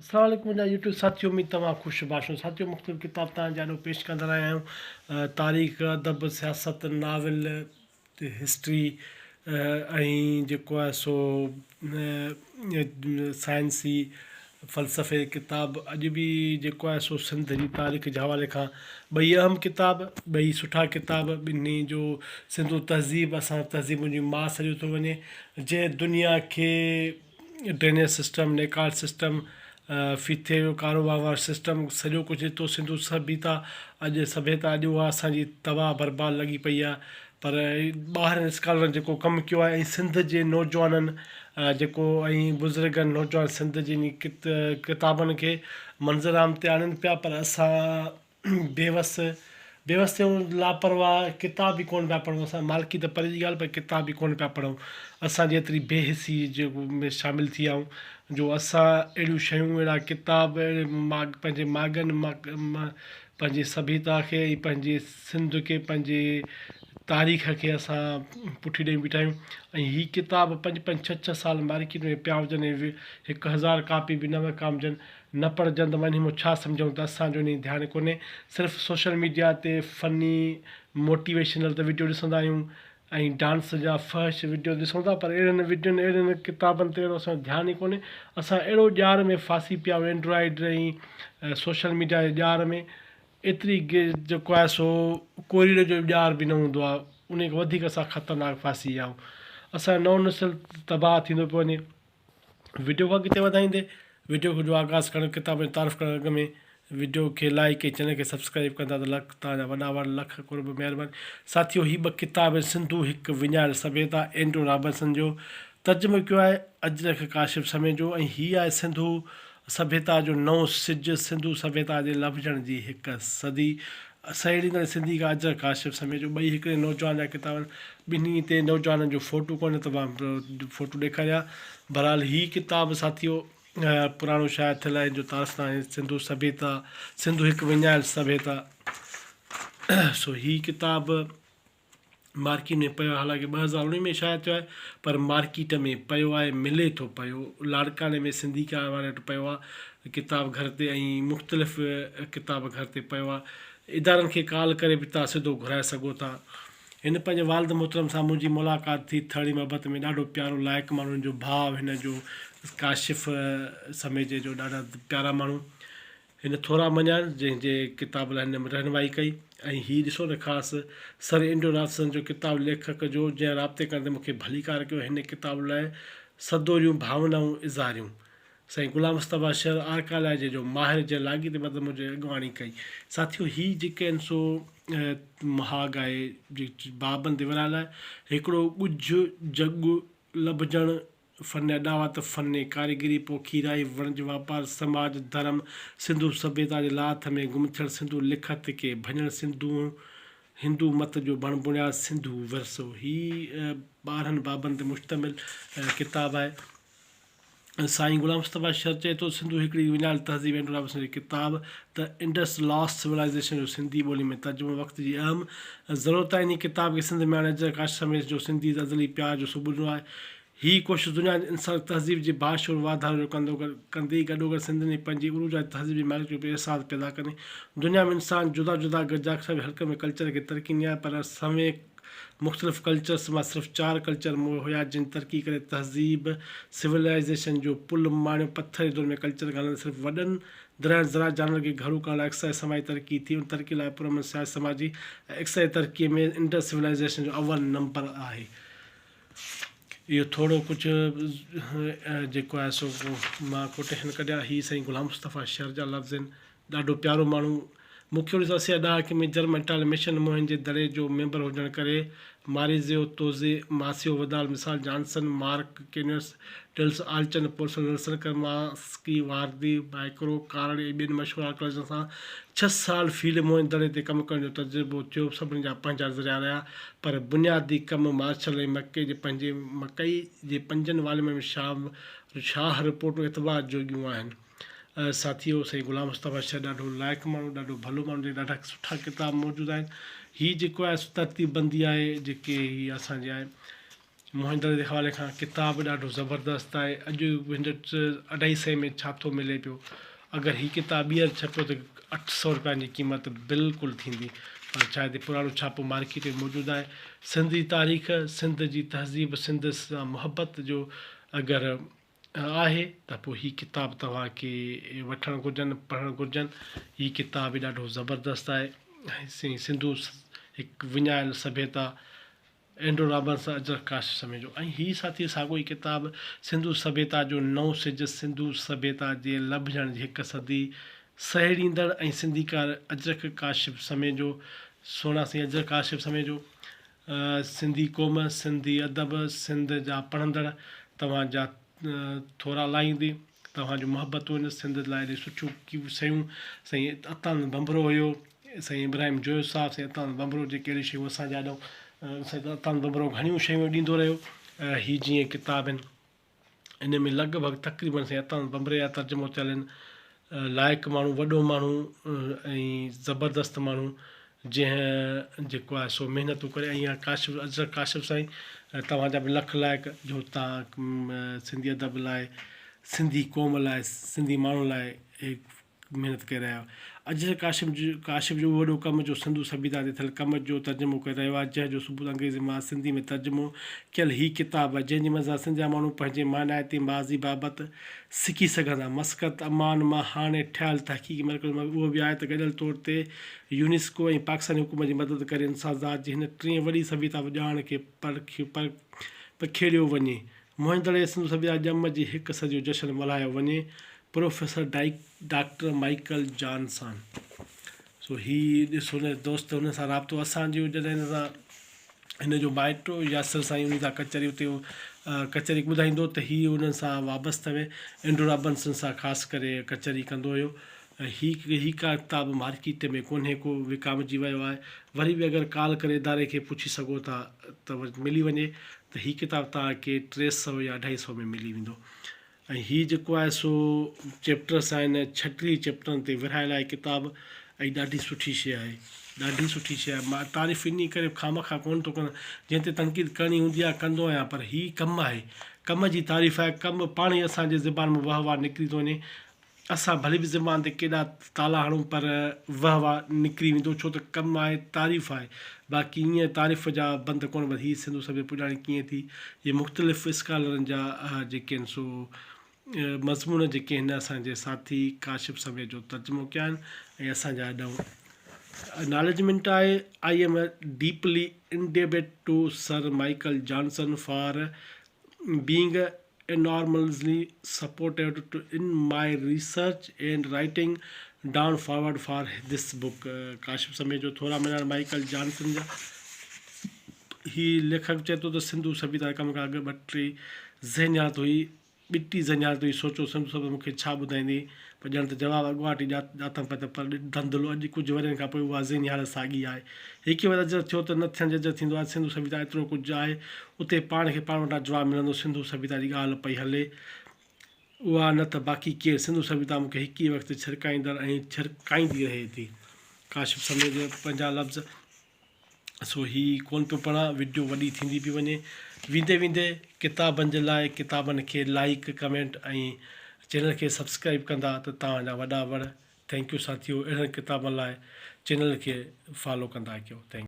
अस्सलाम वालेकुम मुंहिंजा यूट्यूब साथियो में तव्हां ख़ुशि बाशो साथियो मुख़्तलिफ़ किताब तव्हां ॾाढो पेश कंदा रहिया आहियूं तारीख़ अदब सियासत नाविल हिस्ट्री ऐं जेको आहे सो साइंसी फ़लसफ़े किताब अॼु बि जेको आहे सो सिंध जी तारीख़ जे हवाले खां ॿई अहम किताब ॿई सुठा किताब ॿिन्ही जो सिंधू तहज़ीब असां तहज़ीब मुंहिंजी माउ सॼो थो वञे जंहिं दुनिया खे ड्रेनेज सिस्टम नेकाल सिस्टम फीथे जो कारोबार वारो सिस्टम सॼो कुझु हितो सिंधू सभीता अॼु सभ्यता अॼु उहा असांजी तबाह बर्बाद लॻी पई आहे पर ॿाहिरि स्कॉलरनि जेको कमु कयो आहे ऐं सिंध जे नौजवाननि जेको ऐं बुज़ुर्गनि नौजवान सिंध जी किताबनि खे मंज़राम ते आणनि पिया पर असां बेवस थियूं लापरवाह किताब बि कोन पिया पढ़ूं असां मालिकी त परे जी ॻाल्हि पर किताब बि कोन पिया पढ़ूं असां जेतिरी बेहिसी जेको में शामिलु थी विया आहियूं जो असां अहिड़ियूं शयूं अहिड़ा किताब पंहिंजे माॻनि पंहिंजी सभ्यता खे ऐं पंहिंजे सिंध खे पंहिंजे तारीख़ खे असां पुठी ॾेई बीठा आहियूं ऐं हीअ किताब 5-5 साल मार्केट में पिया हुजनि ऐं 1000 कापी बि न विकामजनि न पढ़जनि त वञी छा सम्झूं त असांजो इन ध्यानु कोन्हे सिर्फ़ु सोशल मीडिया ते फ़नी मोटिवेशनल त वीडियो ॾिसंदा आहियूं ऐं डांस जा फर्श वीडियो ॾिसूं था पर अहिड़नि वीडियोनि अहिड़नि किताबनि ते अहिड़ो असांजो ध्यानु ई कोन्हे असां अहिड़ो ॼार में फासी पिया आहियूं एंड्रॉइड ऐं सोशल मीडिया जे ॼार में एतिरी जेको आहे सो कोरीड़ जो ॼार बि न हूंदो आहे उन खां वधीक असां ख़तरनाक फासी विया आहियूं असां नओं नस्ल तबाह थींदो पियो वञे वीडियो खां किथे वधाईंदे वीडियो जो आगाज़ करणु किताब जो तारीफ़ करणु अॻ में वीडियो खे लाइक ऐं चैनल खे सब्सक्राइब कंदा त लख तव्हांजा वॾा वॾा लख कुर्ब महिरबानी साथियो हीअ 2 किताब सिंधू हिकु विञायल सभ्यता एंड्रेयो रोबनसन जो तर्जमो कयो आहे अजरक क़ाशिफ समेजो ऐं हीअ आहे सिंधू सभ्यता जो नओं सिज सिंधू सभ्यता जे लभजण जी हिकु सदी सहेड़ी सिंधी का अजरक क़ाशिफ समेजो ॿई हिकिड़े नौजवान जा किताब ॿिन्ही ते नौजवाननि जो फ़ोटो कोन्हे त मां फ़ोटो ॾेखारिया बहरहाल हीअ किताब साथियो पुराणो शायदि थियल आहे जो तारीफ़ आहे सिंधू सभ्यता सिंधू हिकु विञायल सभ्यता सो हीअ किताब मार्केट में पियो हालांकि 2019 में शायदि थियो आहे पर मार्केट में पियो आहे मिले थो पियो लाड़काने में सिंधी कार वारे वटि पियो आहे किताब घर ते ऐं मुख़्तलिफ़ किताब घर ते पियो आहे इदारनि खे कॉल करे बि तव्हां सिधो घुराए सघो था हिन पंहिंजे वालिद मोहतरम सां मुंहिंजी मुलाक़ात थी थड़ी मोहबत में ॾाढो प्यारो लाइक़ु माण्हुनि जो भाव हिन जो काशिफ समेजे जो ॾाढा प्यारा माण्हू हिन थोरा मञा जंहिंजे किताब लाइ हिन रहनुमाई कई ऐं हीअ ॾिसो न ख़ासि सर एंड्रेयो रोबनसन जो किताब लेखक जो जंहिं राब्ते कंदे मूंखे भलीकार कयो हिन किताब लाइ सदोरियूं भावनाऊं इज़ारियूं साईं ग़ुलाम मुस्तफ़ा शहर आर्कालाइजे जो माहिर जे लाॻी ते मतिलबु मुंहिंजे अॻुवाणी कई साथियो हीअ जेके आहिनि सो महाग आहे बाबनि ते विरहायल आहे हिकिड़ो ॻुझ जग लभजण फ़न अॾावत फ़न कारीगरी पोखीराई वणज वापार समाज धर्म सिंधू सभ्यता जे लाथ में गुम थियण सिंधू लिखत के भञण सिंधू हिंदू मत जो बण बुनियाद सिंधू विरसो हीअ 12 बाबनि ते मुश्तमिल किताब आहे साईं ग़ुलाम मुस्तफ़ा शहर चए थो सिंधू हिकिड़ी विञायल तहज़ीब एंड्रेयो रोबनसन जी किताब द इंडस लॉस्ट सिविलाइज़ेशन जो सिंधी ॿोली में तर्जुमो वक़्त जी अहम ज़रूरत आहे इन किताब खे सिंध में हाणे अजरक क़ाशिफ समेज जो सिंधी अज़ली प्यार जो सुबुह आहे हीअ कोशिशि दुनिया इंसान तहज़ीब जे बाशुर वाधारो जो कंदे गॾोगॾु सिंध में पंहिंजी उरूज तहज़ीब जी मालिक जो अहसासु पैदा कंदे दुनिया में इंसान जुदा जुदा गॾिजाक हल्क में कल्चर खे तरक़ी ॾिनी आहे पर समय मुख़्तलिफ़ कल्चर्स मां सिर्फ़ु 4 कल्चर हुया जिन तरक़ी करे तहज़ीब सिविलाइज़ेशन जो पुल माणियो पथर जे दौर में कल्चर ॻाल्हाइण सिर्फ़ु वॾनि दरियाह ज़रात जानवर खे घरू करण लाइ एक्साइज समाजी तरक़ी थी उन तरक़ी लाइ पुरमन सियासी समाजी एक्साइज तरक़ीअ में इंडस सिविलाइज़ेशन जो अव्वल नंबर आहे इहो थोरो कुझु जेको आहे सो मां कोटेशन कढिया हीअ साईं ग़ुलाम मुस्तफ़ा शहर जा लफ़्ज़ आहिनि ॾाढो प्यारो माण्हू मूंखे 1980 ॾहाके में जर्मन इटालियन मिशन मुहिम जे दड़े जो मेंबर हुजण करे मारिज़ियो तोज़े मासियो वदाल मिसाल Johnson mark केनियस टिल्स आलचन पोर्सल Nelson कर्मास्की Vardi micro कारण ऐं ॿियनि मशहूरु आर्कियोलॉजिस्टनि सां 6 साल फील्ड मुहिम दड़े ते कमु करण जो तजुर्बो थियो सभिनी जा पंहिंजा ज़रिया रहिया पर बुनियादी कमु मार्शल ऐं मके जे पंहिंजे मकई जे 5 वाल्युमनि में शाह रिपोर्टूं एतबार जोॻियूं आहिनि साथियो साईं ग़ुलाम मुस्तफ़ा शहर ॾाढो लाइक़ु माण्हू ॾाढो भलो माण्हू जेके ॾाढा सुठा किताब मौजूदु आहिनि हीअ जेको आहे तरतीब बंदी आहे जेके हीअ असांजे आहे मोहिंदड़ जे हवाले खां किताब ॾाढो ज़बरदस्त आहे। अॼु 250 में छा थो मिले पियो। अगरि हीअ किताब ॿीहर छपियो त 800 रुपयनि जी क़ीमत बिल्कुलु थींदी, पर शायदि पुराणो छापो मार्केट में मौजूदु आहे। सिंधी तारीख़, सिंध जी तहज़ीब, सिंध सां मुहबत जो अगरि आहे त पोइ हीअ किताब तव्हांखे वठणु घुरिजनि, पढ़णु घुरिजनि। हीअ किताब ॾाढो ज़बरदस्त आहे। सिंधु हिकु विञायल सभ्यता, एंड्रो रोबंसन, अजरक, क़ाशिफ, समेजो। ऐं हीअ साथी साॻियो ई किताब सिंधु सभ्यता जो नओं सिज, सिंधु सभ्यता जे लभजण जी हिकु सदी, सहेड़ींदड़ ऐं सिंधीकार अजरक, क़ाशिफ, समेजो, सोना सिंह अजरक, क़ाशिफ, समेजो। सिंधी क़ौम, सिंधी अदब, सिंध जा पढ़ंदड़ तव्हांजा थोरा लाहींदी, तव्हांजो मुहबतूं आहिनि सिंध लाइ एॾी सुठियूं शयूं। साईं अतान बंबरो हुयो, साईं इब्राहिम जोयो साहिबु, साईं अतान बंबरो जेके अहिड़ियूं शयूं असांजा साईं अतान बंबरो घणियूं शयूं ॾींदो रहियो। हीअ जीअं किताब आहिनि, इन में लॻभॻि तक़रीबन साईं अतान बंबरे जा तर्जुमो थियल आहिनि। लाइक़ु माण्हू, वॾो माण्हू ऐं ज़बरदस्त माण्हू जंहिं जेको आहे सो महिनतूं करे। ऐं इहा क़ाशिफ, अजरक, क़ाशिफ साईं तव्हांजा बि लख लाइक़ु जो तव्हां सिंधी अदब लाइ, सिंधी क़ौम लाइ, सिंधी माण्हुनि लाइ महिनत करे रहिया आहियो। अजरक, क़ाशिफ जो वॾो कमु जो सिंधु सभ्यता ते थियल कम जो तर्जुमो करे रहियो आहे, जंहिंजो सुबुह अंग्रेज़ी मां सिंधी में तर्जुमो कयल हीअ किताब आहे, जंहिंजी मज़ा सिंध जा माण्हू पंहिंजे मानाइती माज़ी बाबति सिखी सघंदा। मस्कत अमान मां हाणे ठहियल तहक़ीक़ी मर्कज़ में उहो बि आहे त गॾियल तौर ते यूनेस्को ऐं पाकिस्तानी हुकूमत जी मदद करे इंसाज़ात जी हिन टीं वॾी सभ्यता ॼाण खे पखेड़ियो वञे। मोहिंदड़ सिंधु सभ्यता ॼम जी हिकु सदी जो जश्न मल्हायो वञे। Professor doctor Michael Johnson. सो हीअ ॾिसो न दोस्त, हुन सां राब्तो असांजो जॾहिं हिन सां हिन जो माइटो यासिर साईं उन सां कचहरी उते कचहरी ॿुधाईंदो त हीअ उन्हनि सां वाबस्तु हुए, एंड्रो रोबंसन सां ख़ासि करे कचहरी कंदो हुयो। हीअ का किताब मार्केट में कोन्हे को, विकामजी वियो आहे। वरी बि अगरि कॉल करे इदारे खे पुछी सघो था त मिली वञे, त हीअ किताब तव्हांखे 300 या 250 में मिली वेंदो। ऐं हीअ जेको आहे सो चैप्टर्स आहिनि, 36 चैप्टरनि ते विरहायल आहे किताब, ऐं ॾाढी सुठी शइ आहे, ॾाढी सुठी शइ आहे। मां तारीफ़ इन करे खामखा कोन थो कयां, जंहिं ते तनक़ीद करणी हूंदी आहे कंदो आहियां, पर हीअ कमु आहे, कम जी तारीफ़ आहे। कमु पाण ई असांजे ज़बान में वाह वाह निकिरी थो वञे। असां भले बि ज़बान ते केॾा ताला हणूं, पर वाह वाह निकिरी वेंदो, छो त कमु आहे, तारीफ़ आहे। बाक़ी ईअं तारीफ़ जा बंदि कोन, पर हीअ सिंधु सभ्यता पुॼाणी कीअं थी, इहे मुख़्तलिफ़ स्कॉलरनि जा जेके आहिनि सो मज़मून जेके हिन असांजे साथी क़ाशिफ समेत जो तर्जुमो कया आहिनि, ऐं असांजा एक्नॉलेजमेंट आहे। I am deeply indebted to sir Michael Johnson for being enormously supported in my research and writing down forward for this book। Kashif समेत जो थोरा महीना माइकल जॉनसन जा। ही लेखक चए थो त सिंधु सभ्यता कम खां अॻु 2-3 ज़हनियात हुई, ॿिटी ज़हनियात हुई। सोचो सिंधु सभ्यता मूंखे छा ॿुधाईंदी, पर ॼण त जवाबु अॻुवाट ई ॾातमि पिया, पर धंधलो अॼु कुझु वरनि खां पोइ उहा ज़हनी हालत साॻी आहे। हिकु वक़्तु अजर थियो त न थियण जजर थींदो आहे। सिंधु सभ्यता एतिरो कुझु आहे, उते पाण खे पाण वटां जवाबु मिलंदो। सिंधु सभ्यता जी ॻाल्हि पई हले, उहा न त बाक़ी केरु। सिंधु सभ्यता मूंखे हिकु ई वक़्तु छिरकाईंदड़ ऐं छिरकाईंदी रहे थी। काशिफ समेत पंहिंजा लफ़्ज़। सो ही कोन पियो पढ़ां, वीडियो वॾी थींदी पई वञे। वेंदे वेंदे किताबनि जे लाइ किताबनि खे लाइक, कमेंट ऐं चैनल खे सब्सक्राइब कंदा त तव्हांजा वॾा वड़। थैंक्यू साथियो। अहिड़नि किताबनि लाइ चैनल खे फॉलो कंदा कयो। थैंक्यू।